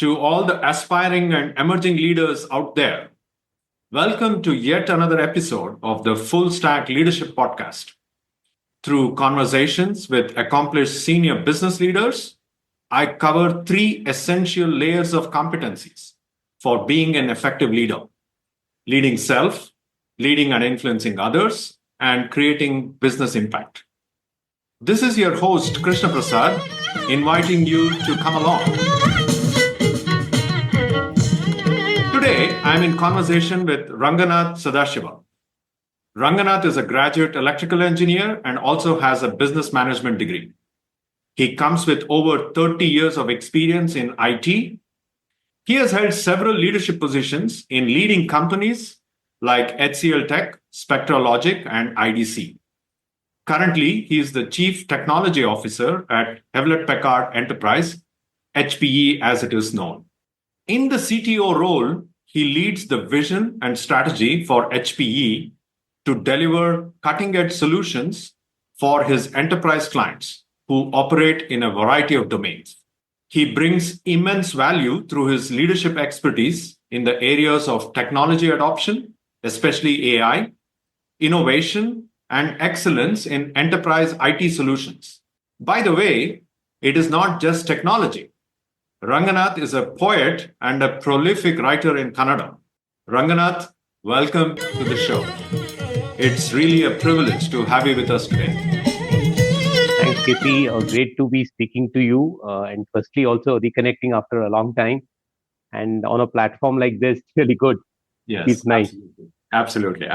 to all the aspiring and emerging leaders out there. Welcome to yet another episode of the Full Stack Leadership Podcast. Through conversations with accomplished senior business leaders, I cover three essential layers of competencies for being an effective leader: leading self, leading and influencing others, and creating business impact. This is your host, Krishna Prasad, inviting you to come along. Today, I'm in conversation with Ranganath Sadasiva. Ranganath is a graduate electrical engineer and also has a business management degree. He comes with over 30 years of experience in IT. He has held several leadership positions in leading companies like HCL Tech, Spectralogic, and IDC. Currently, he is the Chief Technology Officer at Hewlett Packard Enterprise, HPE as it is known. In the CTO role, he leads the vision and strategy for HPE to deliver cutting-edge solutions for his enterprise clients who operate in a variety of domains. He brings immense value through his leadership expertise in the areas of technology adoption, especially AI, innovation, and excellence in enterprise IT solutions. By the way, it is not just technology. Ranganath is a poet and a prolific writer in Kannada. Ranganath, welcome to the show. It's really a privilege to have you with us today. Thanks, KP. Great to be speaking to you. And firstly, also reconnecting after a long time. And on a platform like this, really good. Yes, it's nice. Absolutely.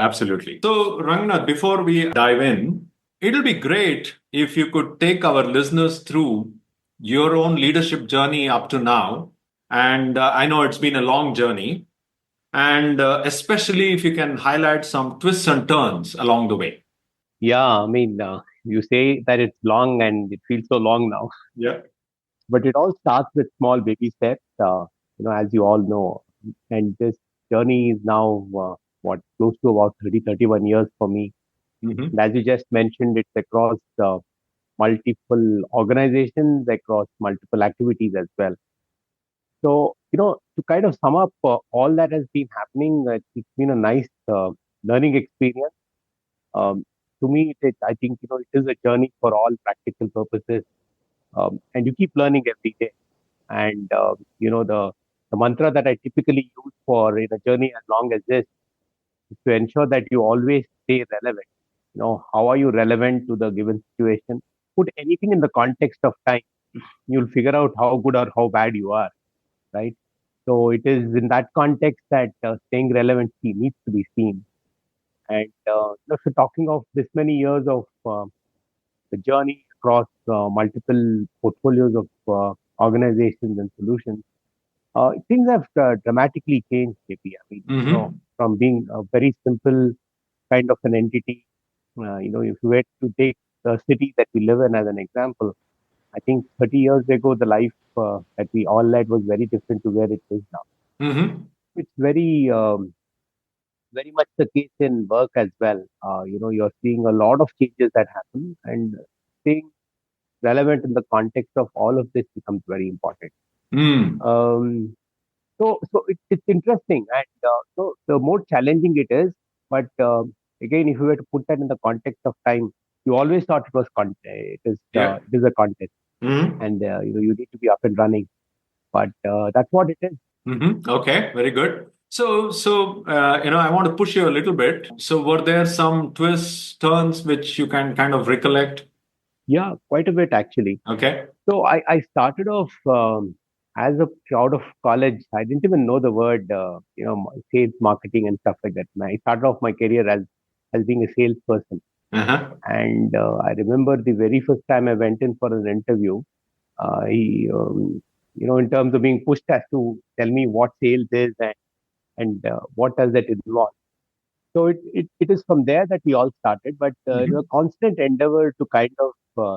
So, Ranganath, before we dive in, it'll be great if you could take our listeners through your own leadership journey up to now. And I know it's been a long journey. And especially if you can highlight some twists and turns along the way. Yeah, I mean, you say that it's long and it feels so long now. Yeah. But it all starts with small baby steps, as you all know. And this journey is now, close to about 31 years for me. Mm-hmm. And as you just mentioned, it's across multiple organizations, across multiple activities as well. So, to kind of sum up all that has been happening, it's been a nice learning experience. To me, I think, it is a journey for all practical purposes. And you keep learning every day. And, the mantra that I typically use for in a journey as long as this is to ensure that you always stay relevant. How are you relevant to the given situation? Put anything in the context of time. You'll figure out how good or how bad you are, right? So it is in that context that staying relevant needs to be seen. And so talking of this many years of the journey across multiple portfolios of organizations and solutions, things have dramatically changed, KP. I mean, from being a very simple kind of an entity, if you were to take the city that we live in as an example, I think 30 years ago, the life that we all led was very different to where it is now. Mm-hmm. It's very much the case in work as well. You're seeing a lot of changes that happen, and staying relevant in the context of all of this becomes very important. So it's interesting, and so the more challenging it is. But again, if you were to put that in the context of time, you always thought it was it is a contest, and you need to be up and running. But that's what it is. Mm-hmm. Okay, very good. So I want to push you a little bit. So were there some twists, turns which you can kind of recollect? Yeah, quite a bit actually. Okay. So I started off out of college. I didn't even know the word, sales, marketing, and stuff like that. And I started off my career as being a salesperson. Uh-huh. And I remember the very first time I went in for an interview, in terms of being pushed as to tell me what sales is and what does that involve. So it is from there that we all started, but a constant endeavor to kind of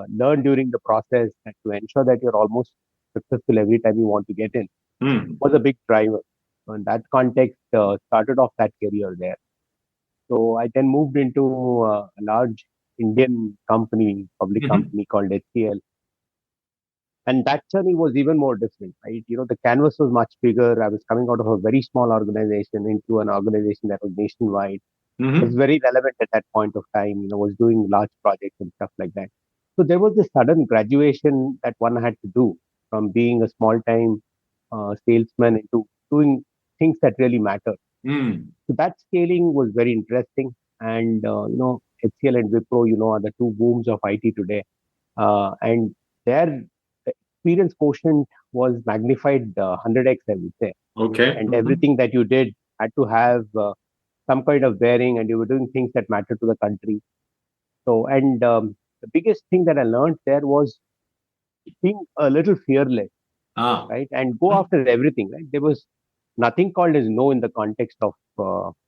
learn during the process and to ensure that you're almost successful every time you want to get in was a big driver. So in that context, started off that career there. So I then moved into a large Indian company, public company called HCL. And that journey was even more different, right? The canvas was much bigger. I was coming out of a very small organization into an organization that was nationwide. Was Mm-hmm. very relevant at that point of time, was doing large projects and stuff like that. So there was this sudden graduation that one had to do from being a small time salesman into doing things that really matter. Mm. So that scaling was very interesting. And, HCL and Wipro, are the two booms of IT today. And their experience quotient was magnified 100x, I would say. Okay. And Mm-hmm. everything that you did had to have some kind of bearing, and you were doing things that mattered to the country. So, and the biggest thing that I learned there was being a little fearless, Ah. right? And go after everything, right? There was nothing called as no in the context of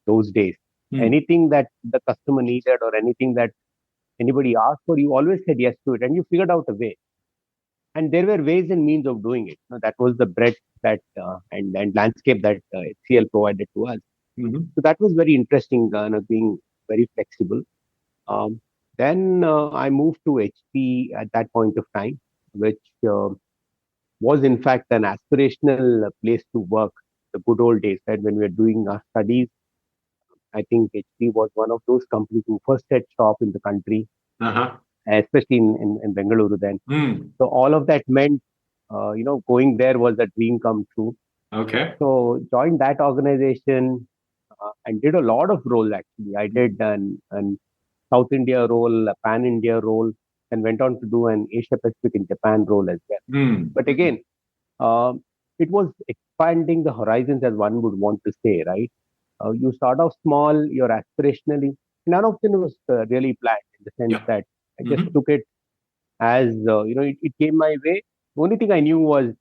those days. Mm. Anything that the customer needed or anything that anybody asked for, you always said yes to it, and you figured out a way. And there were ways and means of doing it. That was the breadth that and landscape that HCL provided to us. Mm-hmm. So that was very interesting, being very flexible. Um, then I moved to HP at that point of time, which was in fact an aspirational place to work. The good old days, right? When we were doing our studies, I think HP was one of those companies who first set shop in the country, Uh-huh. especially in Bengaluru then. Mm. So all of that meant, going there was a dream come true. Okay. So joined that organization and did a lot of roles actually. I did an South India role, a Pan India role, and went on to do an Asia Pacific and Japan role as well. Mm. But again, um, it was expanding the horizons as one would want to say, right? You start off small, you're aspirationally. None of them was really planned in the sense Yeah. that I just Mm-hmm. took it as, it came my way. The only thing I knew was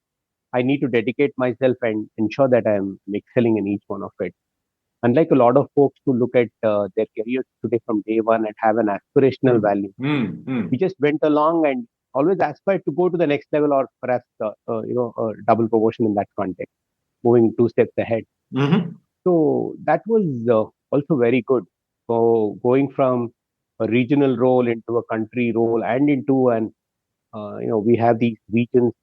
I need to dedicate myself and ensure that I'm excelling in each one of it. Unlike a lot of folks who look at their careers today from day one and have an aspirational Mm. value, Mm. we Mm. just went along and always aspired to go to the next level or perhaps a double promotion in that context, moving two steps ahead. Mm-hmm. So that was also very good. So going from a regional role into a country role and into an we have these regions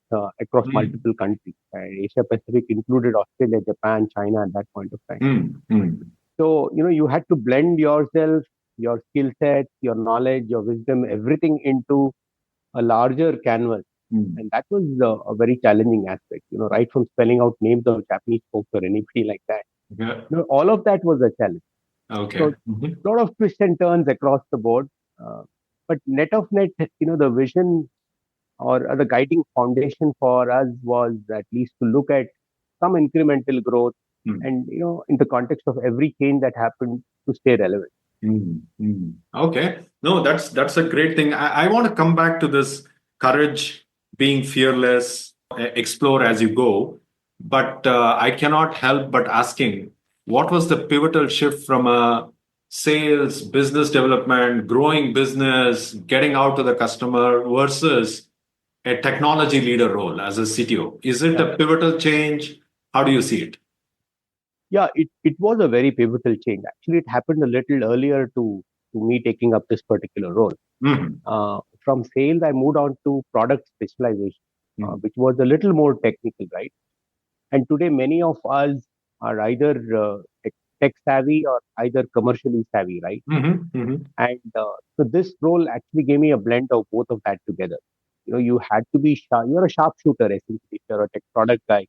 across Mm. multiple countries. Asia Pacific included Australia, Japan, China at that point of time. Mm. Mm. So, you had to blend yourself, your skill set, your knowledge, your wisdom, everything into a larger canvas. Mm. And that was a very challenging aspect, right from spelling out names of Japanese folks or anybody like that. Yeah. All of that was a challenge. So, Okay. Mm-hmm. a lot of twists and turns across the board. Uh, but net of net, the vision or the guiding foundation for us was at least to look at some incremental growth Mm. and in the context of every change that happened to stay relevant. Mm. Mm. Okay. No, that's a great thing. I want to come back to this courage, being fearless, explore as you go. But I cannot help but asking, what was the pivotal shift from a sales, business development, growing business, getting out to the customer versus a technology leader role as a CTO? Is it Yeah, a pivotal change? How do you see it? yeah, it was a very pivotal change. Actually, it happened a little earlier to me taking up this particular role. Mhm. From sales, I moved on to product specialization, Mhm. which was a little more technical, right? And today, many of us are either tech savvy or either commercially savvy, right? Mhm. Mhm. And so this role actually gave me a blend of both of that together. You had to be sharp. You're a sharpshooter, essentially. If you're a tech product guy,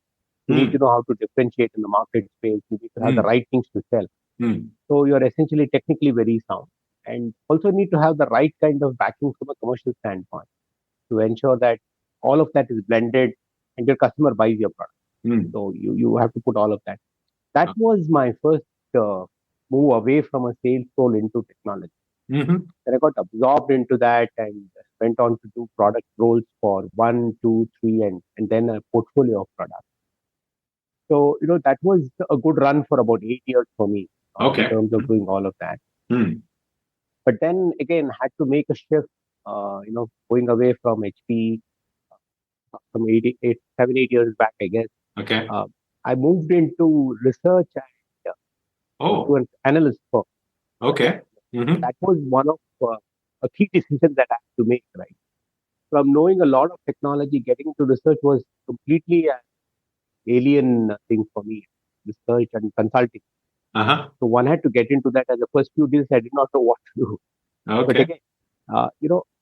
you need to Mhm. know how to differentiate in the market space. You need to have the Mhm. right things to sell. Mhm. So you're essentially technically very sound, and also need to have the right kind of backing from a commercial standpoint to ensure that all of that is blended and your customer buys your product. Mhm. So you have to put all of that. That was my first move away from a sales role into technology. Mhm. Then I got absorbed into that and went on to do product roles for one, two, three, and then a portfolio of products. So, that was a good run for about 8 years for me in Okay. terms of doing all of that. Mhm. But then again, had to make a shift, going away from HP from 7, 8 years back, I guess. Okay. Uh, I moved into research and to Oh, an analyst firm. okay. Mhm. That was one of a key decision that I had to make, right? from knowing a lot of technology, getting into research was completely an alien thing for me. Research and consulting. Uh-huh. So one had to get into that. As the first few deals, I did not know what to do. But Okay. again,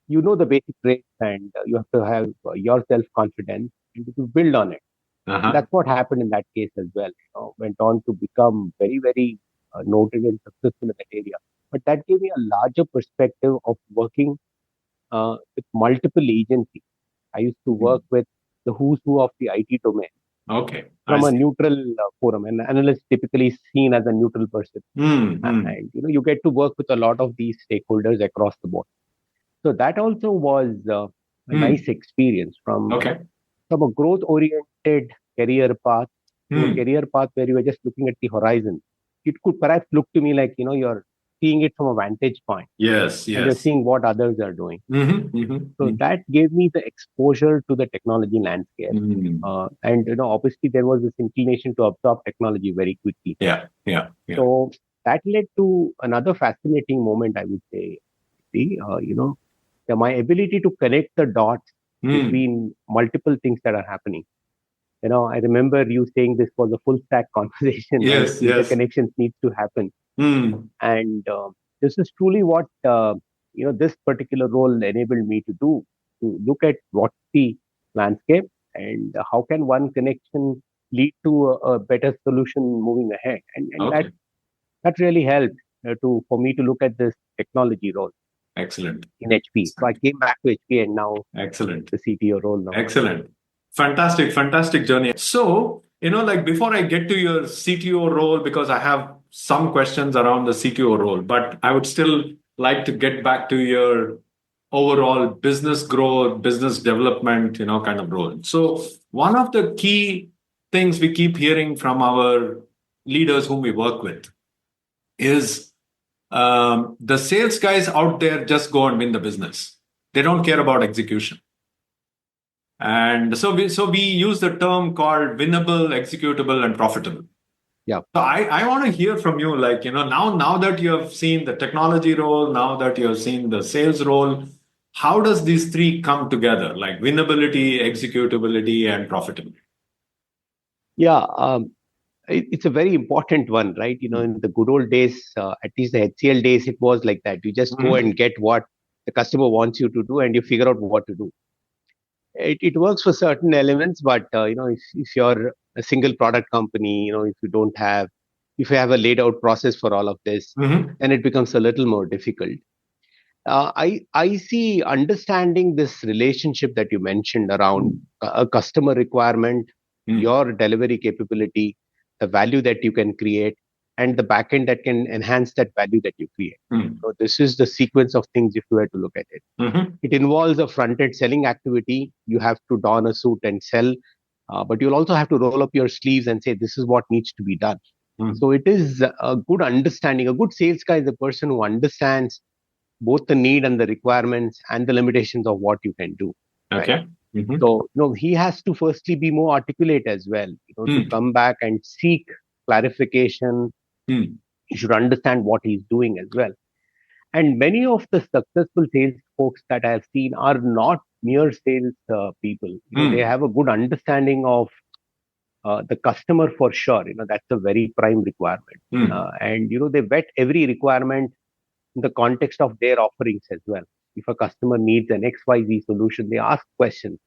you know the basic traits, and you have to have your self confidence and to build on it. And Uh-huh. that's what happened in that case as well. Went on to become very, very noted and successful in that area. But that gave me a larger perspective of working with multiple agencies. I used to work with the who's who of the IT domain Okay. I from a see. neutral forum. An analyst typically is seen as a neutral person, Mm-hmm. and you get to work with a lot of these stakeholders across the board. So that also was a nice experience Okay. from a growth oriented career path to a Hmm. career path where you were just looking at the horizon. It could perhaps look to me like you're seeing it from a vantage point Yes, and you're yes. seeing what others are doing. Mm-hmm. Mm-hmm. So that gave me the exposure to the technology landscape. Mm-hmm. And obviously there was this inclination to absorb technology very quickly. Yeah, yeah, yeah. So that led to another fascinating moment, I would say. My ability to connect the dots Mm. between multiple things that are happening. I remember you saying this was a full stack conversation, right? Yes, yes. Interconnections need to happen, Mm. and this is truly what this particular role enabled me to do, to look at what's the landscape and how can one connection lead to a better solution moving ahead, and Okay. that really helped to for me to look at this technology role Excellent. in HP. So I came back to HP and now Excellent. the CTO role now. Excellent. Fantastic, fantastic journey. So, like before I get to your CTO role, because I have some questions around the CTO role, but I would still like to get back to your overall business growth, business development, kind of role. So, one of the key things we keep hearing from our leaders whom we work with is the sales guys out there just go and win the business. They don't care about execution. And so we use the term called winnable, executable, and profitable. Yeah. So I want to hear from you, like, now that you have seen the technology role, now that you have seen the sales role, how does these three come together, like winnability, executability, and profitability? Yeah. It's a very important one, right? In the good old days, at least the HCL days, it was like that. You just go Mhm. and get what the customer wants you to do and you figure out what to do. It works for certain elements, but if you're a single product company, if you have a laid out process for all of this, Mhm. then it becomes a little more difficult. I see understanding this relationship that you mentioned around a customer requirement, Mm. your delivery capability, the value that you can create, and the backend that can enhance that value that you create. Mm. So this is the sequence of things if you were to look at it. Mhm. It involves a front-end selling activity. You have to don a suit and sell, but you'll also have to roll up your sleeves and say, this is what needs to be done. Mm. So it is a good understanding. A good sales guy is a person who understands both the need and the requirements and the limitations of what you can do. Right. Okay. Mhm. So, he has to firstly be more articulate as well, to Mm. come back and seek clarification. Mm. He should understand what he's doing as well. And many of the successful sales folks that I have seen are not mere sales people. They Mm. have a good understanding of the customer for sure. That's a very prime requirement. Mm. And, they vet every requirement in the context of their offerings as well. If a customer needs an XYZ solution, they ask questions.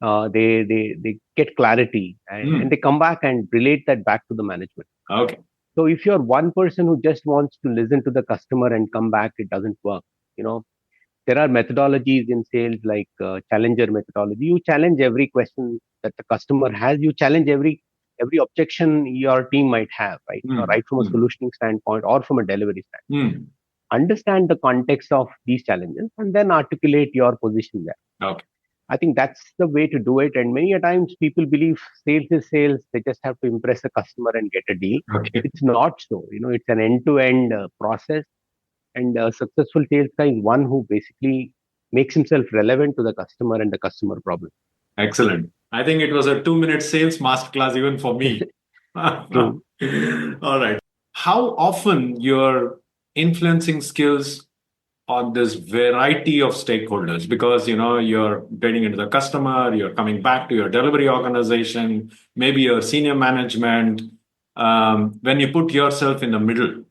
They get clarity and they come back and relate that back to the management. Okay. So if you're one person who just wants to listen to the customer and come back, it doesn't work. There are methodologies in sales like challenger methodology. You challenge every question that the customer has. You challenge every objection your team might have, right? Mm. Right from a Mm. solutioning standpoint or from a delivery standpoint. Mm. Understand the context of these challenges and then articulate your position there. Okay. I think that's the way to do it. And many a times people believe sales is sales. They just have to impress a customer and get a deal. Okay. It's not so. It's an end-to-end process. And a successful sales guy is one who basically makes himself relevant to the customer and the customer problem. Excellent. I think it was a 2-minute sales masterclass even for me. True. All right. How often your influencing skills on this variety of stakeholders because, you're getting into the customer, you're coming back to your delivery organization, maybe your senior management. When you put yourself in the middle,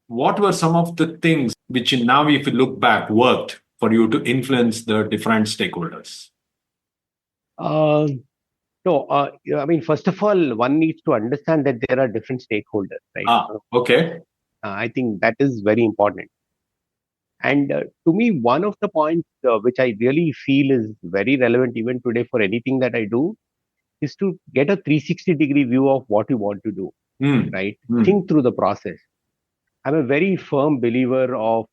what were some of the things which now, if you look back, worked for you to influence the different stakeholders? Uh, I mean, first of all, one needs to understand that there are different stakeholders, right? Okay. I think that is very important. And to me, one of the points which I really feel is very relevant even today for anything that I do is to get a 360-degree view of what you want to do, right? Think through the process. I'm a very firm believer of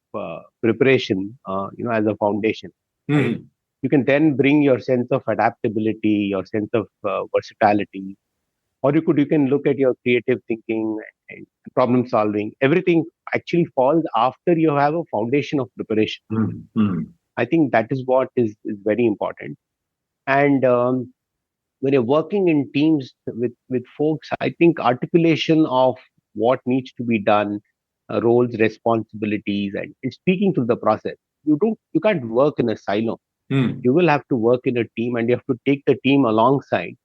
preparation, as a foundation. Right? You can then bring your sense of adaptability, your sense of versatility, or you can look at your creative thinking and problem solving. Everything actually falls after you have a foundation of preparation. I think that is what is very important. And when you're working in teams with folks, I think articulation of what needs to be done, roles, responsibilities, and speaking through the process. You can't work in a silo. You will have to work in a team, and you have to take the team alongside.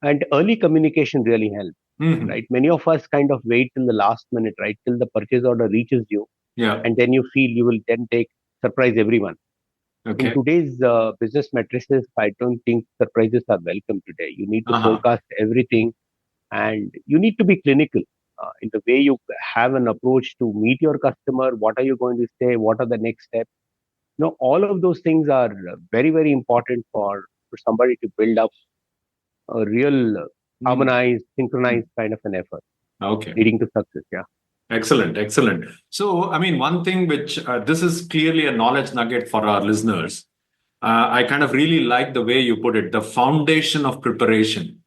And early communication really helps, right? Many of us kind of wait till the last minute, right, till the purchase order reaches you, and then you feel you will then surprise everyone. Okay. In today's business matrices, I don't think surprises are welcome today. You need to forecast everything, and you need to be clinical in the way you have an approach to meet your customer. What are you going to say? What are the next steps? All of those things are very, very important for somebody to build up a real harmonized, synchronized kind of an effort. Okay. Leading to success. Yeah. Excellent. Excellent. So, I mean, one thing which this is clearly a knowledge nugget for our listeners. I kind of really like the way you put it, the foundation of preparation.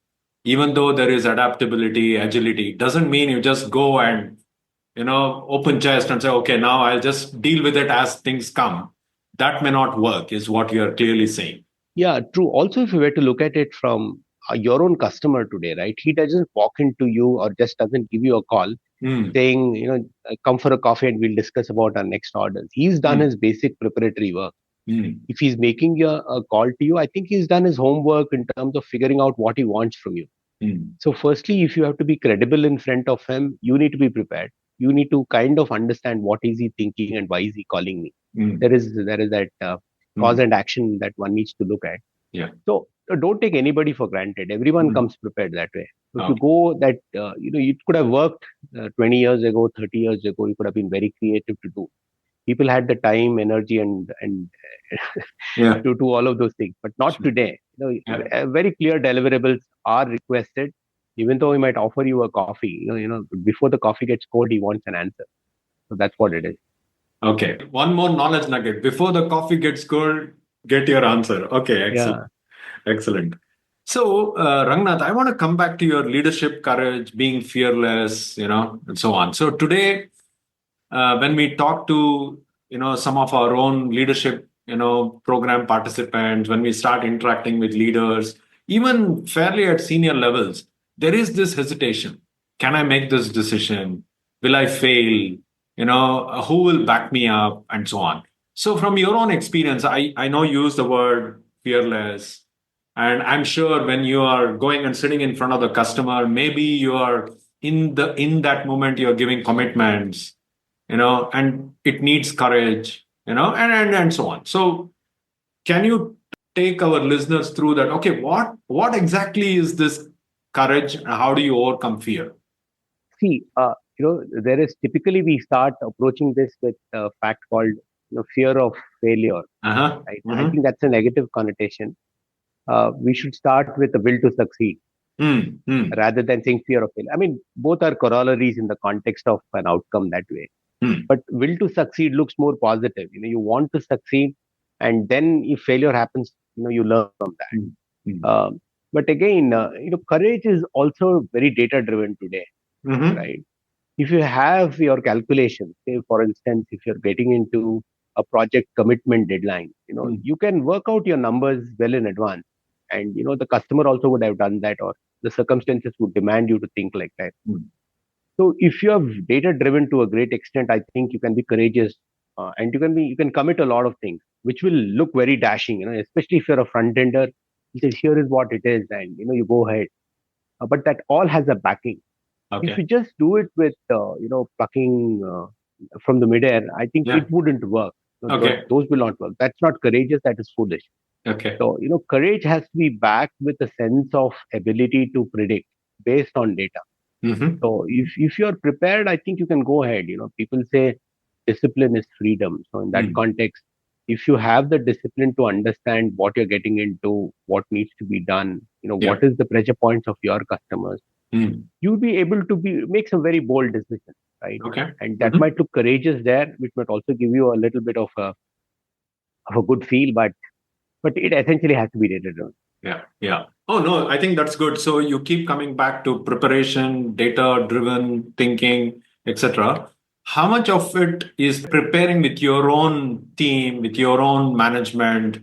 Even though there is adaptability, agility, doesn't mean you just go and, open chest and say, okay, now I'll just deal with it as things come. That may not work, is what you're clearly saying. Yeah, true. Also, if you were to look at it from your own customer today, right? He doesn't walk into you or just doesn't give you a call saying, come for a coffee and we'll discuss about our next orders. He's done his basic preparatory work. If he's making a call to you, I think he's done his homework in terms of figuring out what he wants from you. So firstly, if you have to be credible in front of him, you need to be prepared. You need to kind of understand what is he thinking and why is he calling me. There is that cause and action that one needs to look at. Yeah. So don't take anybody for granted. Everyone comes prepared that way. So if you go that, you could have worked 20 years ago, 30 years ago, you could have been very creative to do. People had the time, energy, and to do all of those things, but not today. Very clear deliverables are requested. Even though he might offer you a coffee, before the coffee gets cold, he wants an answer. So that's what it is. Okay. One more knowledge nugget. Before the coffee gets cold, get your answer. Okay. Excellent. Yeah. Excellent. So, Ranganath, I want to come back to your leadership courage, being fearless, and so on. So today, when we talk to, some of our own leadership, program participants, when we start interacting with leaders, even fairly at senior levels, there is this hesitation. Can I make this decision? Will I fail? Who will back me up and so on. So from your own experience, I know you use the word fearless. And I'm sure when you are going and sitting in front of the customer, maybe you are in that moment, you're giving commitments, and it needs courage, and so on. So can you take our listeners through that? Okay, what exactly is this courage and how do you overcome fear? See, there is typically we start approaching this with a fact called fear of failure. Right? I think that's a negative connotation. We should start with the will to succeed rather than saying fear of failure. I mean, both are corollaries in the context of an outcome that way. But will to succeed looks more positive. You want to succeed, and then if failure happens, you learn from that. But again, courage is also very data driven today, right? If you have your calculations, say for instance, if you're getting into a project commitment deadline, you can work out your numbers well in advance, and the customer also would have done that, or the circumstances would demand you to think like that. So if you have data driven to a great extent, I think you can be courageous and you can commit a lot of things, which will look very dashing, especially if you're a front ender. You say, here is what it is, and you go ahead. But that all has a backing. If Okay. you just do it with plucking from the midair, I think Yeah. it wouldn't work. Okay. Those will not work. That's not courageous. That is foolish. Okay. So courage has to be backed with a sense of ability to predict based on data. Mm-hmm. So if you're prepared, I think you can go ahead. People say discipline is freedom. So in that Mm. context, if you have the discipline to understand what you're getting into, what needs to be done, Yeah. what is the pressure points of your customers, Mm. you'll be able to make some very bold decisions, right? Okay. And that Mm-hmm. might look courageous there, which might also give you a little bit of a good feel, but it essentially has to be data driven. Yeah. Yeah. Oh, no, I think that's good. So you keep coming back to preparation, data-driven thinking, etc. How much of it is preparing with your own team, with your own management,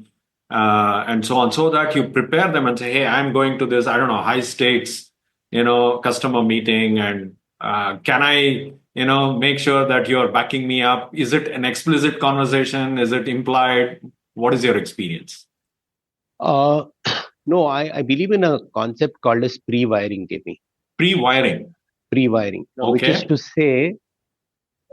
and so on, so that you prepare them and say, "Hey, I'm going to this, I don't know, high stakes, customer meeting, and can I, make sure that you're backing me up? Is it an explicit conversation? Is it implied? What is your experience?" Uh, no, I believe in a concept called as pre-wiring, JP. Pre-wiring. Pre-wiring, which is Okay. to say,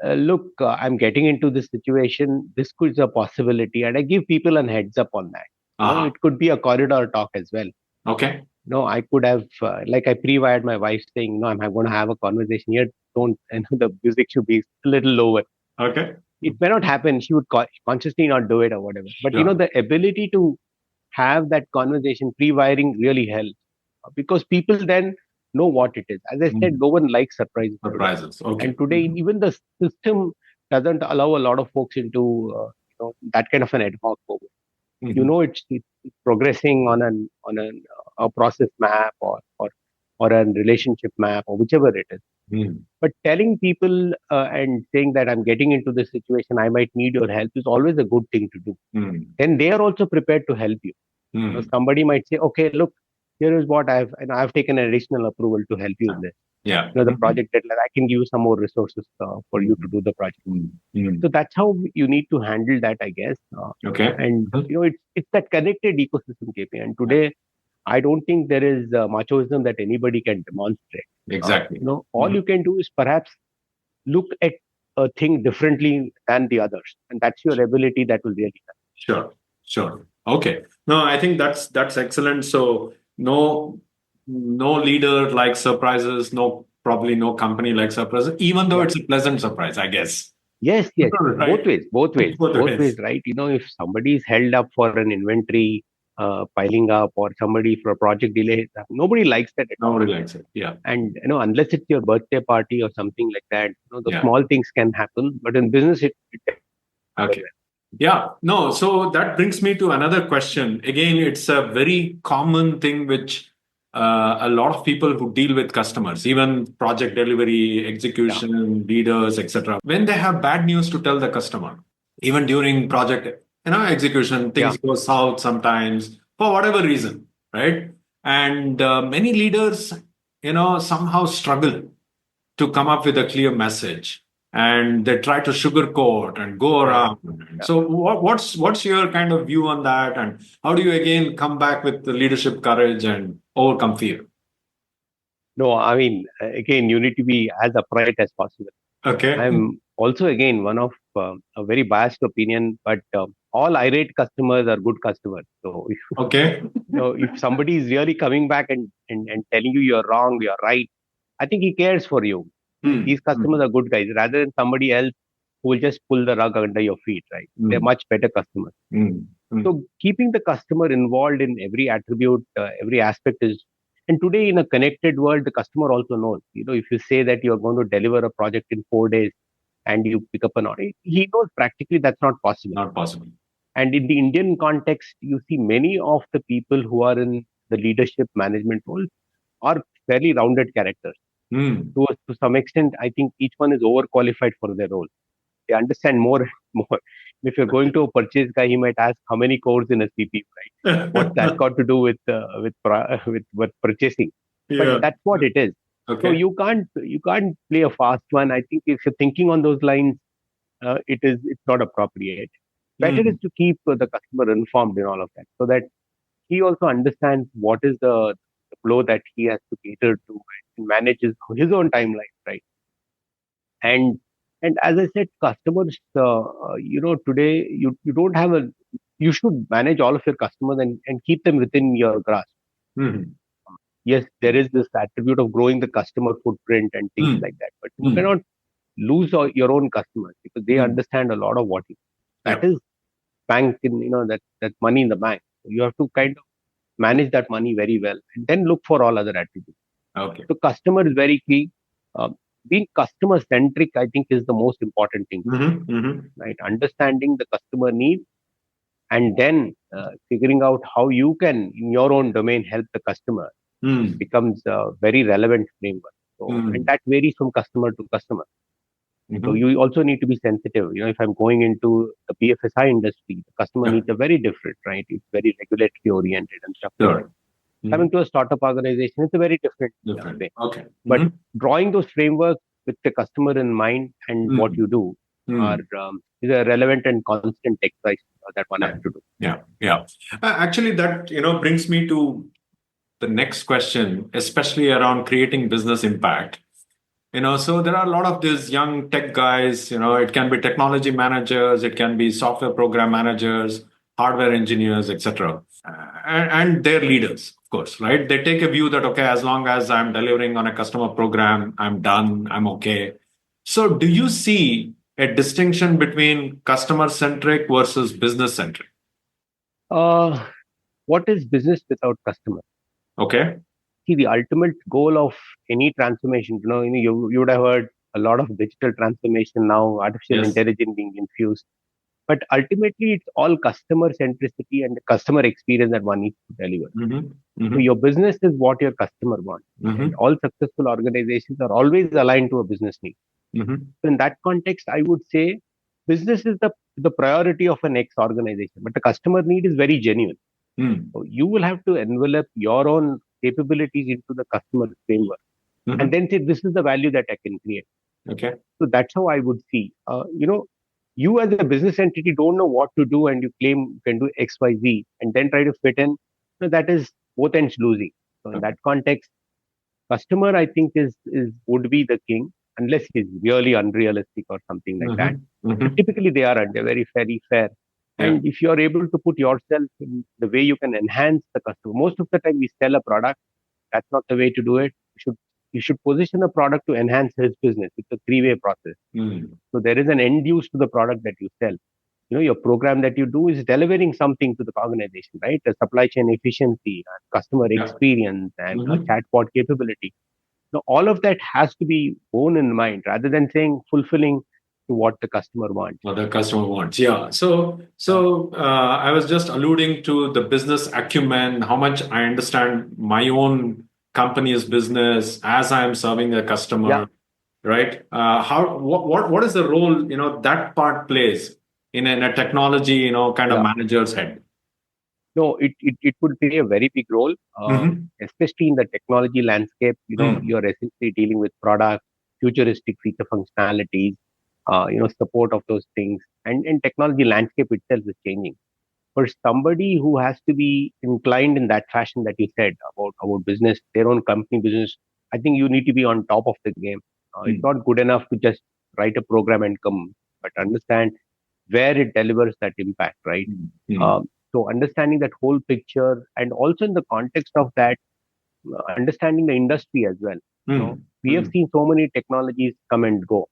look, I'm getting into this situation. This could be a possibility, and I give people a heads up on that. Uh-huh. It could be a corridor talk as well. Okay. No, I could have, like I pre-wired my wife saying, no, I'm going to have a conversation here. Don't, the music should be a little lower. Okay. It may not happen. She would consciously not do it or whatever. But, Sure. the ability to have that conversation, pre-wiring really helps because people then know what it is. As I said, no one likes surprises today. Surprises. Okay. And today, even the system doesn't allow a lot of folks into, that kind of an ad hoc program. Mhm. It's progressing on a process map or a relationship map or whichever it is. Mm. But telling people and saying that I'm getting into this situation, I might need your help is always a good thing to do. Mm. Then they are also prepared to help you. Mm. Somebody might say, okay, look, here is what I've taken additional approval to help you in this. Yeah. The Mhm. project deadline, I can give you some more resources for you to Mm. do the project. Mm. Mm. So that's how you need to handle that, I guess. Okay. And Mhm. it's that connected ecosystem, KP. And today, I don't think there is machoism that anybody can demonstrate. Exactly. All Mhm. you can do is perhaps look at a thing differently than the others, and that's your ability that will really help. Sure. Sure. Okay. No, I think that's excellent. So no leader likes surprises. No, probably no company likes surprises, even though Yeah. it's a pleasant surprise, I guess. Yes, yes. Right. Both ways, Both both ways, ways. right? If somebody is held up for an inventory piling up or somebody for a project delay, nobody likes that at all. Nobody likes it. Yeah. And unless it's your birthday party or something like that, the Yeah. small things can happen. But in business, it Okay. Yeah, no. So that brings me to another question. Again, it's a very common thing which a lot of people who deal with customers, even project delivery, yeah, execution, leaders, etc., when they have bad news to tell the customer, even during project, execution, yeah, things go south sometimes for whatever reason, right? And many leaders, somehow struggle to come up with a clear message, and they try to sugarcoat and go yeah, around. yeah. So what's your kind of view on that, and how do you again come back with the leadership courage and overcome fear? No, I mean, again, you need to be as upright as possible. Okay. I'm also, again, one of a very biased opinion, but all irate customers are good customers. So Okay. if somebody is really coming back and telling you you're wrong, you're right, I think he cares for you. Hmm. These customers Hmm. are good guys rather than somebody else who will just pull the rug under your feet, right? They're Hmm. much better customers. Hmm. Hmm. So keeping the customer involved in every attribute, every aspect is, and today in a connected world, the customer also knows. If you say that you're going to deliver a project in 4 days and you pick up an order, he knows practically that's not possible. Not possible. And in the Indian context, you see many of the people who are in the leadership management roles are fairly rounded characters. Hmm. To some extent, I think each one is overqualified for their role. They understand more and more. If you're going to a purchase guy, he might ask how many cores in a CPU, right? What's that got to do with purchasing? But Yeah. that's what it is. So Okay. you can't play a fast one. I think if you're thinking on those lines, it's not appropriate. Better is Mm. to keep the customer informed in all of that, so that he also understands what is the flow that he has to cater to and manages his own timeline, right? And and as I said, customers, today you don't have a you should manage all of your customers and keep them within your grasp. Mm. Yes, there is this attribute of growing the customer footprint and things Mm. like that, but you Mm. cannot lose your own customers because they Mm. understand a lot of what you. That Yep. is bank in that money in the bank. You have to kind of manage that money very well and then look for all other attributes. Okay. So customer is very key. Being customer centric, I think, is the most important thing, Mm-hmm. Mm-hmm. right? Understanding the customer needs and then figuring out how you can, in your own domain, help the customer Mm. becomes a very relevant framework. So, and Mm. that varies from customer to customer. So Mm-hmm. you also need to be sensitive. If I'm going into the BFSI industry, the customer Yeah. needs are very different, right? It's very regulatory oriented and stuff like that. Sure. Mm-hmm. Coming to a startup organization, it's a very different Different. way. Okay. But Mm-hmm. drawing those frameworks with the customer in mind and what Mm. you do are Mm. is a relevant and constant exercise that one has Yeah. to do. Yeah. Yeah. Actually, that brings me to the next question, especially around creating business impact. So there are a lot of these young tech guys. It can be technology managers, it can be software program managers, hardware engineers, etc. And their leaders, of course, right? They take a view that, okay, as long as I'm delivering on a customer program, I'm done, I'm okay. So do you see a distinction between customer centric versus business centric? Uh, what is business without customer? Okay. See, the ultimate goal of any transformation, you would have heard a lot of digital transformation now, artificial Yes. intelligence being infused. But ultimately, it's all customer centricity and the customer experience that one needs to deliver. Mm-hmm. So Mm-hmm. your business is what your customer wants. And Mm-hmm. all successful organizations are always aligned to a business need. Mm-hmm. So in that context, I would say business is the priority of an ex organization, but the customer need is very genuine. Mm. So you will have to envelop your own capabilities into the customer framework and Mm-hmm. then say, this is the value that I can create. Okay. So that's how I would see. You as a business entity don't know what to do and you claim you can do X, Y, Z and then try to fit in. So that is both ends losing. So in Okay. that context, customer I think is would be the king unless he's really unrealistic or something like that. Mm-hmm. But Mm-hmm. typically they are they're very fair. Yeah. And if you are able to put yourself in the way you can enhance the customer, most of the time we sell a product. That's not the way to do it. You should position a product to enhance his business. It's a three-way process. Mm. So there is an end use to the product that you sell. Your program that you do is delivering something to the organization, right? The supply chain efficiency, customer Yeah. experience, and a Mm-hmm. chatbot capability. Now, all of that has to be borne in mind rather than saying fulfilling to what the customer wants. What the customer wants. Yeah. I was just alluding to the business acumen, how much I understand my own company's business as I am serving a Yeah. customer, right? What is the role, that part plays in a technology, kind of Yeah. manager's head? No, it would play a very big role, Mm-hmm. especially in the technology landscape. Mm. You're essentially dealing with product, futuristic feature functionalities, support of those things, and technology landscape itself is changing. For somebody who has to be inclined in that fashion that you said about business, their own company business, I think you need to be on top of the game. It's Mm. not good enough to just write a program and come, but understand where it delivers that impact, right? Mm. Mm. So understanding that whole picture and also in the context of that, understanding the industry as well. Mm. We have Mm. seen so many technologies come and go.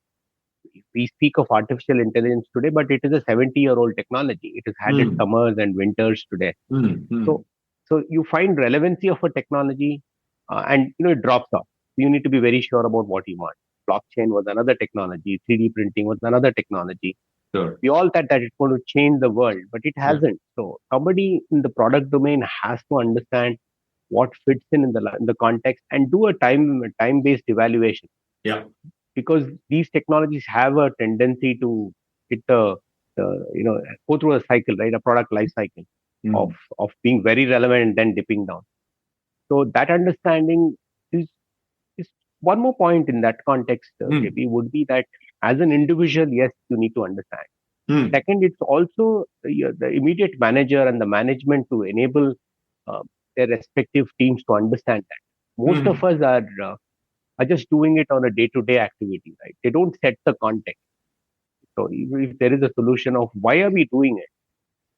We speak of artificial intelligence today, but it is a 70-year-old technology. It has had its Mm. summers and winters today. Mm. Mm. So, so you find relevancy of a technology, and it drops off. You need to be very sure about what you want. Blockchain was another technology. 3D printing was another technology. Sure. We all thought that it's going to change the world, but it Yeah. hasn't. So somebody in the product domain has to understand what fits in the context and do a time based evaluation, Yeah. because these technologies have a tendency to hit the go through a cycle, right? A product life cycle of Mm. of being very relevant and then dipping down. So that understanding is is one more point in that context, Mm. JP, would be that As an individual, yes, you need to understand. Hmm. Second, it's also the immediate manager and the management to enable uh, their respective teams to understand that. Most of Hmm. us are just doing it on a day-to-day activity, right? They don't set the context. So if there is a solution of why are we doing it,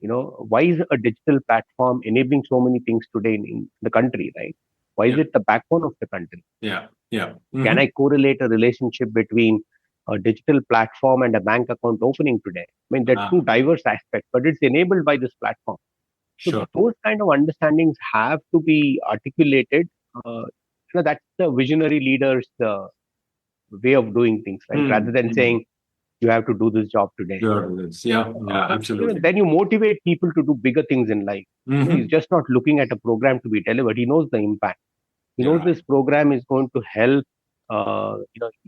why is a digital platform enabling so many things today in the country, right? Why is Yeah. it the backbone of the country? Yeah. Yeah. Can Hmm. I correlate a relationship between a digital platform and a bank account opening today? I mean, they're Ah, two diverse aspects, but it's enabled by this platform. So sure. those kind of understandings have to be articulated. Uh, that's the visionary leader's way of doing things, right? Hmm. Rather than Hmm. saying you have to do this job today. Sure. Yeah. Yeah. Absolutely. Then you motivate people to do bigger things in life. He's Hmm. just not looking at a program to be delivered. He knows the impact. He knows Yeah. this program is going to help.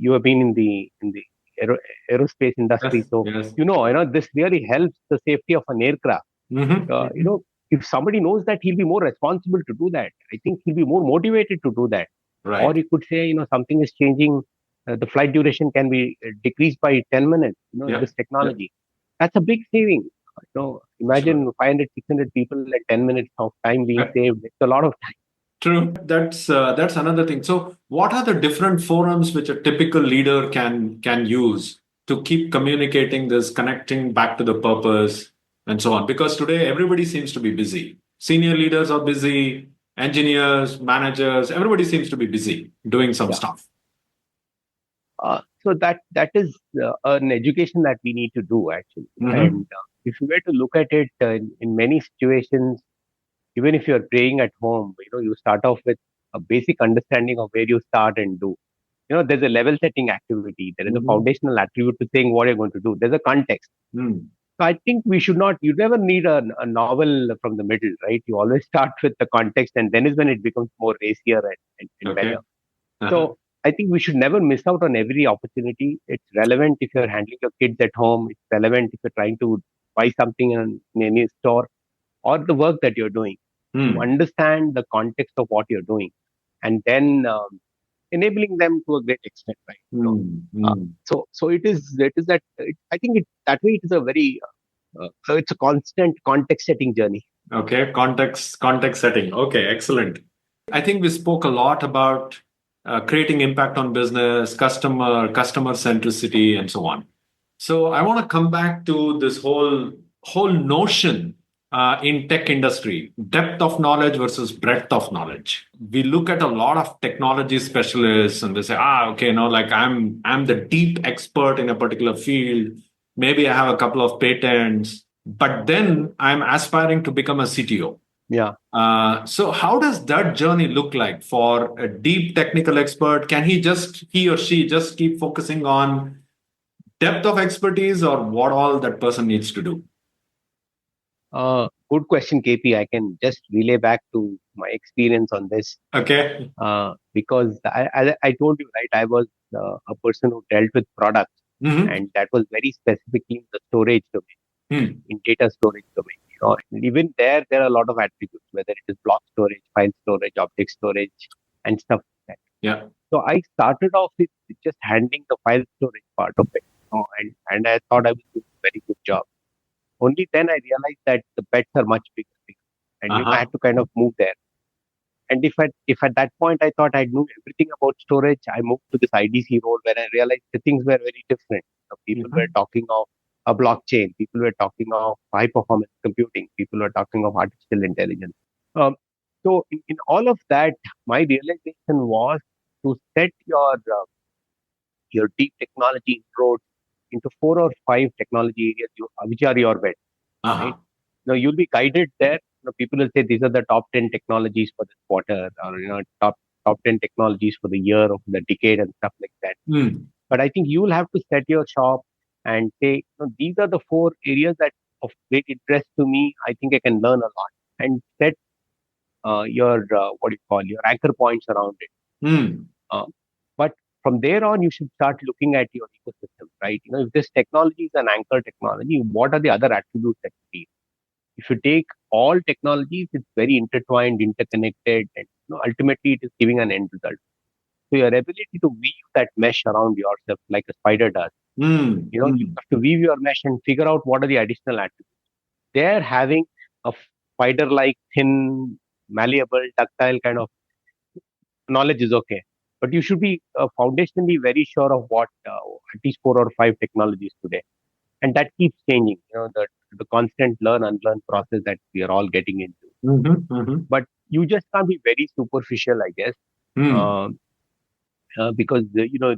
You have been in the aero, aerospace industry, Yes. so Yes. this really helps the safety of an aircraft. Hmm. If somebody knows that, he'll be more responsible to do that. I think he'll be more motivated to do that. Or Right. you could say, something is changing. The flight duration can be decreased by 10 minutes. In Yeah. this Yeah. technology, that's a big saving. Sure. Imagine 500, 600 people and 10 minutes of time being saved. It's a lot of time. True. That's another thing. So, what are the different forums which a typical leader can use to keep communicating this, connecting back to the purpose, and so on? Because today everybody seems to be busy. Senior leaders are busy, engineers, managers, everybody seems to be busy doing some Yeah. stuff. So that is an education that we need to do actually. Hmm. And if you were to look at it in many situations, even if you're praying at home, you start off with a basic understanding of where you start and do. There's a level setting activity. There is a Hmm. foundational attribute to saying what you're going to do. There's a context. Hmm. So I think we should not, you never need a novel from the middle, right? You always start with the context, and then is when it becomes more racier and Okay. better. Uh-huh. So I think we should never miss out on every opportunity. It's relevant if you're handling your kids at home. It's relevant if you're trying to buy something in any store or the work that you're doing. To Hmm. understand the context of what you're doing, and then enabling them to a great extent, right? Hmm. Hmm. So it is that I think that way it is a very it's a constant context setting journey. Okay. Context setting. Okay. Excellent. I think we spoke a lot about creating impact on business, customer centricity, and so on. So I want to come back to this whole notion in tech industry: depth of knowledge versus breadth of knowledge. We look at a lot of technology specialists, and they say, okay, like I'm the deep expert in a particular field. Maybe I have a couple of patents, but then I'm aspiring to become a CTO. Yeah. So how does that journey look like for a deep technical expert? Can he or she just keep focusing on depth of expertise, or what all that person needs to do? Good question, KP. I can just relay back to my experience on this Okay. because I told you, right, I was a person who dealt with products, Hmm. and that was very specifically in the storage domain, Hmm. in data storage domain. And even there are a lot of attributes, whether it is block storage, file storage, object storage, and stuff like that. Yeah. So I started off with just handling the file storage part of it, and I thought I was doing a very good job. Only then I realized that the bets are much bigger, and I Uh-huh. had to kind of move there. And if at that point I thought I knew everything about storage, I moved to this IDC role where I realized the things were very different. People were Mhm. talking of a blockchain, people were talking of high performance computing, people were talking of artificial intelligence. Um, so in all of that, my realization was to set your deep technology inroads into 4 or 5 technology areas which are your best, right? Uh-huh. Now you'll be guided there. People will say these are the top 10 technologies for this quarter, or top 10 technologies for the year or for the decade and stuff like that. Hmm. But I think you will have to set your shop and say, these are the 4 areas that of great interest to me. I think I can learn a lot, and set your what do you call your anchor points around it. Hmm. Uh, but from there on, you should start looking at your ecosystem, right? If this technology is an anchor technology, what are the other attributes that you need? If you take all technologies, it's very intertwined, interconnected, and ultimately it is giving an end result. So your ability to weave that mesh around yourself like a spider does. You have to weave your mesh and figure out what are the additional attributes. They're having a spider-like, thin, malleable, ductile kind of knowledge is okay, but you should be foundationally very sure of what at least 4 or 5 technologies today, and that keeps changing. The constant learn unlearn process that we are all getting into. But you just can't be very superficial, I guess, um, because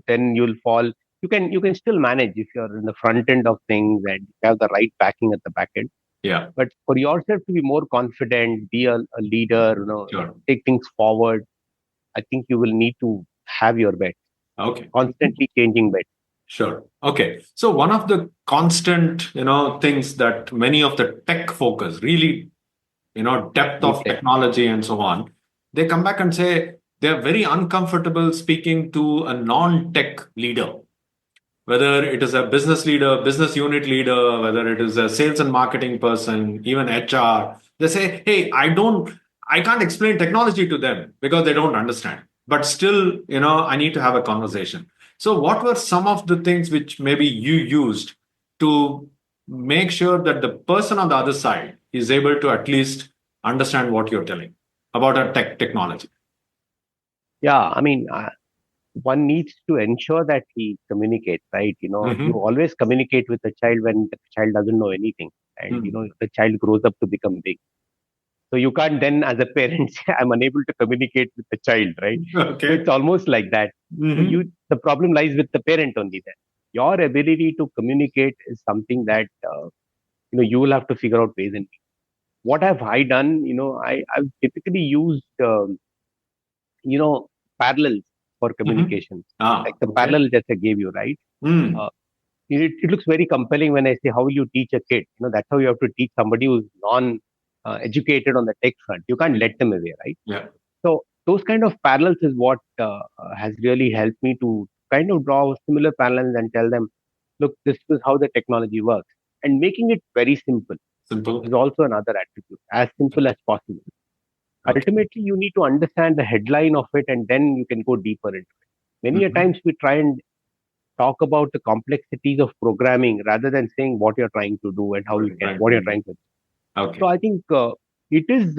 then you'll fall. You can still manage if you're in the front end of things and have the right backing at the back end. Yeah. But for yourself to be more confident, be a leader, Sure. take things forward, I think you will need to have your bet. Okay. Constantly changing bet. Sure. Okay. So one of the constant, things that many of the tech focus really, depth of technology and so on, they come back and say they're very uncomfortable speaking to a non-tech leader, whether it is a business leader, business unit leader, whether it is a sales and marketing person, even HR. They say, hey, I can't explain technology to them because they don't understand. But still, I need to have a conversation. So what were some of the things which maybe you used to make sure that the person on the other side is able to at least understand what you're telling about a technology? Yeah, I mean, one needs to ensure that he communicates, right? You always communicate with the child when the child doesn't know anything, and the child grows up to become big. So you can't then, as a parent, say, I'm unable to communicate with the child, right? Okay. So it's almost like that. So the problem lies with the parent only then. Your ability to communicate is something that you will have to figure out ways and means. What have I done? I've typically used parallels for communication, like the parallel that I gave you, right? It looks very compelling when I say, how will you teach a kid? That's how you have to teach somebody who's non-educated on the tech front. You can't let them away, right? Yeah. So those kind of parallels is what has really helped me to kind of draw similar parallels and tell them, look, this is how the technology works, and making it very simple. Simple Is also another attribute, as simple as possible. Okay. Ultimately, you need to understand the headline of it, and then you can go deeper into it. Many a times we try and talk about the complexities of programming rather than saying what you're trying to do and how you can, what you're trying to do. Okay. So I think it is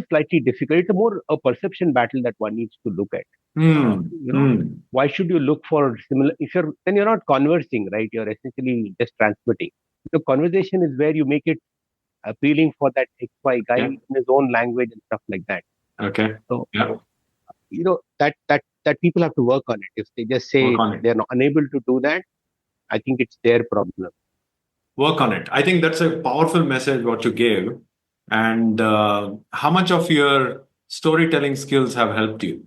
slightly difficult. It's more a perception battle that one needs to look at. Why should you look for similar? Then you're not conversing, right? You're essentially just transmitting. The conversation is where you make it appealing for that XY guy in his own language and stuff like that. Okay. So that people have to work on it. If they just say they're not unable to do that, I think it's their problem. Work on it. I think that's a powerful message what you gave. And how much of your storytelling skills have helped you?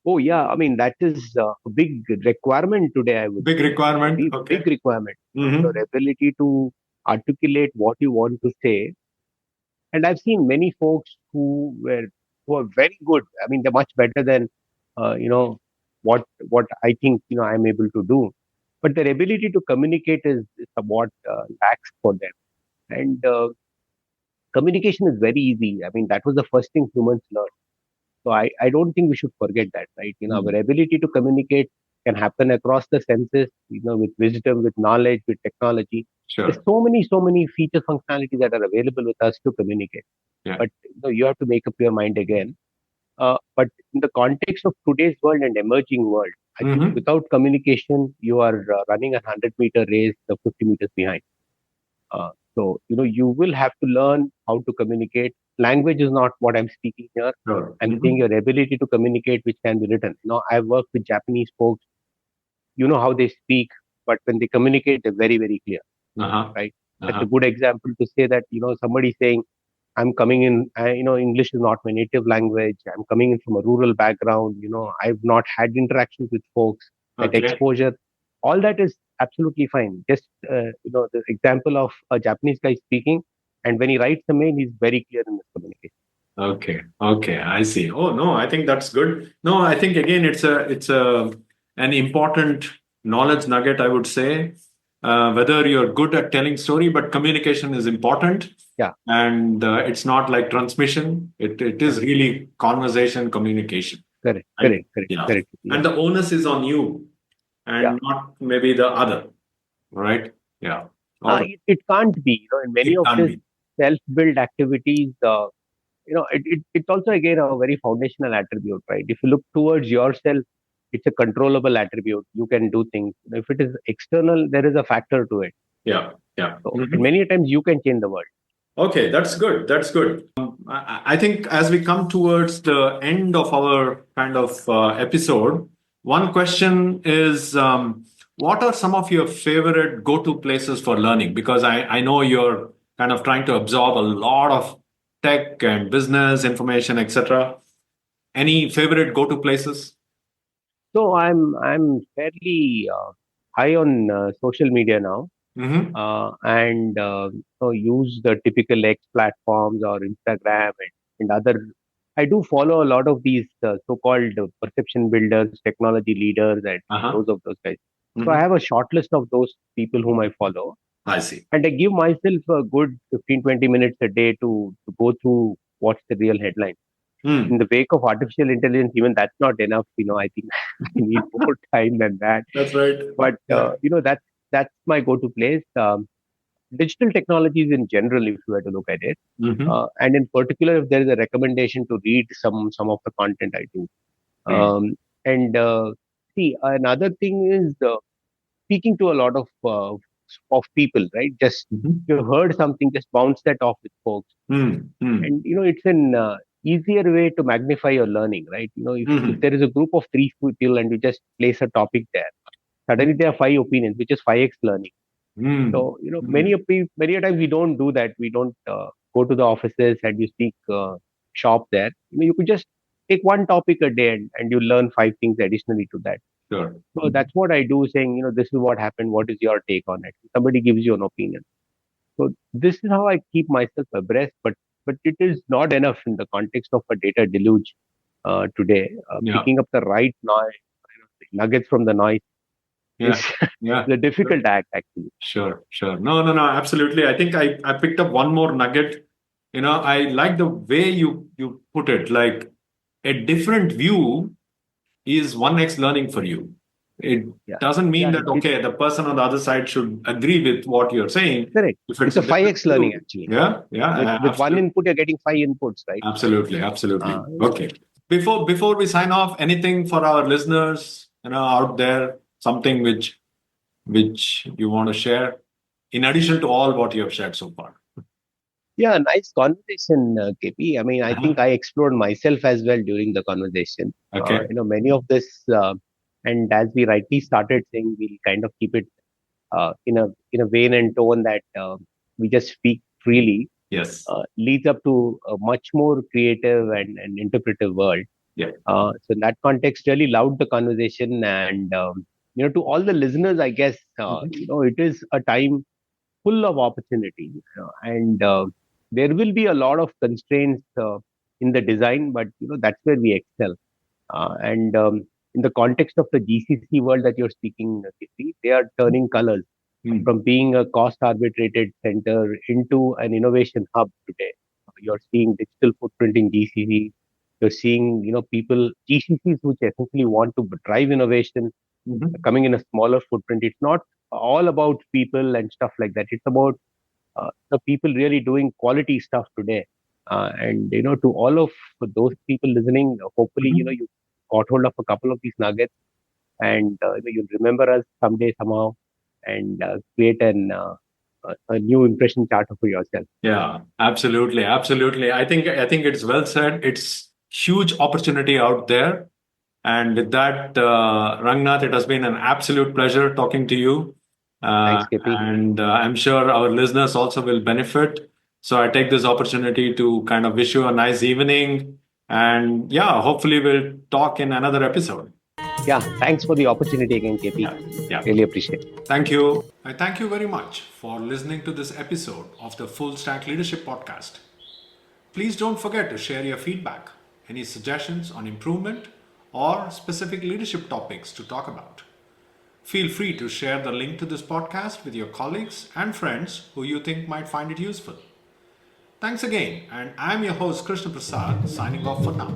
Oh yeah, I mean that is a big requirement today. I would big requirement. Big requirement. Your ability to articulate what you want to say. And I've seen many folks who are very good. I mean, they're much better than what I think I'm able to do. But their ability to communicate is somewhat lacks for them. And communication is very easy. I mean, that was the first thing humans learned. So I don't think we should forget that, right? Our ability to communicate can happen across the senses, with wisdom, with knowledge, with technology. Sure. There's so many feature functionalities that are available with us to communicate. Yeah. But you have to make up your mind again. But in the context of today's world and emerging world, I think without communication, you are running a 100-meter race, 50 meters behind. So you will have to learn how to communicate. Language is not what I'm speaking here. Sure. I'm saying your ability to communicate, which can be written. I've worked with Japanese folks. You know how they speak, but when they communicate, they're very, very clear. Right? That's a good example to say that somebody saying, I'm coming in. English is not my native language. I'm coming in from a rural background. I've not had interactions with folks. That exposure, all that is absolutely fine. Just the example of a Japanese guy speaking, and when he writes a mail, he's very clear in his communication. Okay, I see. Oh no, I think that's good. No, I think again it's an important knowledge nugget, I would say. Whether you're good at telling story, but communication is important. Yeah. And it's not like transmission. It is really conversation, communication. Correct. Right? Correct. Correct. Yeah. Correct. Yeah. And the onus is on you Yeah. and not maybe the other, right? Yeah. All right. It can't be. In many It of can't these be. self-built activities, it's also again a very foundational attribute, right? If you look towards yourself, it's a controllable attribute. You can do things. If it is external, there is a factor to it. Yeah. Yeah. So, and many times you can change the world. Okay, that's good. That's good. I think as we come towards the end of our kind of episode, one question is what are some of your favorite go-to places for learning? Because I know you're kind of trying to absorb a lot of tech and business information, etc. Any favorite go-to places? So I'm fairly high on social media now, Mm-hmm. and use the typical X platforms or Instagram and other. I do follow a lot of these so-called perception builders, technology leaders, and Uh-huh. those of those guys. So I Mm-hmm. have a short list of those people whom I follow, I see. and I give myself a good 15-20 minutes a day to go through what's the real headline. In Hmm. the wake of artificial intelligence, even that's not enough. I think I need more time than that. That's right. But Yeah. that's my go-to place. Digital technologies in general, if you were to look at it, Mm-hmm. and in particular, if there is a recommendation to read some of the content I do. Hmm. And see, another thing is speaking to a lot of people, right? Just Mm-hmm. you heard something, just bounce that off with folks, Hmm. Hmm. and it's an easier way to magnify your learning, right? If Hmm. there is a group of three people and you just place a topic there, suddenly there are five opinions, which is 5x learning. Hmm. So, Hmm. many a times we don't do that. We don't go to the offices and you speak shop there. You could just take one topic a day and you learn five things additionally to that. Sure. So that's what I do, saying, this is what happened. What is your take on it? Somebody gives you an opinion. So this is how I keep myself abreast. But it is not enough in the context of a data deluge today. Yeah. Picking up the right noise, nuggets from the noise is Yeah. Yeah. the difficult act actually. Sure. Sure. No, no, no. Absolutely. I think I picked up one more nugget. I like the way you put it. Like a different view is 1x learning for you. It Yeah. doesn't mean Yeah, that, okay, the person on the other side should agree with what you're saying. correct. If it's It's a a different 5x learning view. actually. Yeah. Yeah. With one Absolutely. input, you're getting five inputs, right? Absolutely. Absolutely. Uh, Okay. Before we sign off, anything for our listeners, out there, something which you want to share in addition to all what you have shared so far? yeah, nice conversation, KP. I mean, I Uh-huh. think I explored myself as well during the conversation. Okay. Many of this, and as we rightly started saying, we'll kind of keep it in a vein and tone that we just speak freely. Yes. Leads up to a much more creative and interpretive world. Yeah. So in that context, really loved the conversation, and to all the listeners, I guess it is a time full of opportunity, and there will be a lot of constraints in the design, but that's where we excel. And in the context of the GCC world that you're speaking, Kirti, they are turning colors Hmm. from being a cost arbitrated center into an innovation hub today. You're seeing digital footprint in GCC. You're seeing, people, GCCs which essentially want to drive innovation Mhm. coming in a smaller footprint. It's not all about people and stuff like that. It's about the people really doing quality stuff today. And to all of those people listening, hopefully Mhm. you got hold of a couple of these nuggets, and you'll remember us someday somehow, and create a new impression chart for yourself. Yeah, absolutely, absolutely. I think it's well said. It's huge opportunity out there. And with that, Rangnath, it has been an absolute pleasure talking to you. Thanks, KP. And I'm sure our listeners also will benefit. So I take this opportunity to kind of wish you a nice evening. And yeah, hopefully we'll talk in another episode. Yeah, thanks for the opportunity again, Yeah, KP. yeah. Really appreciate it. Thank you. I thank you very much for listening to this episode of the Full Stack Leadership Podcast. Please don't forget to share your feedback, any suggestions on improvement, or specific leadership topics to talk about. Feel free to share the link to this podcast with your colleagues and friends who you think might find it useful. Thanks again, and I'm your host Krishna Prasad, signing off for now.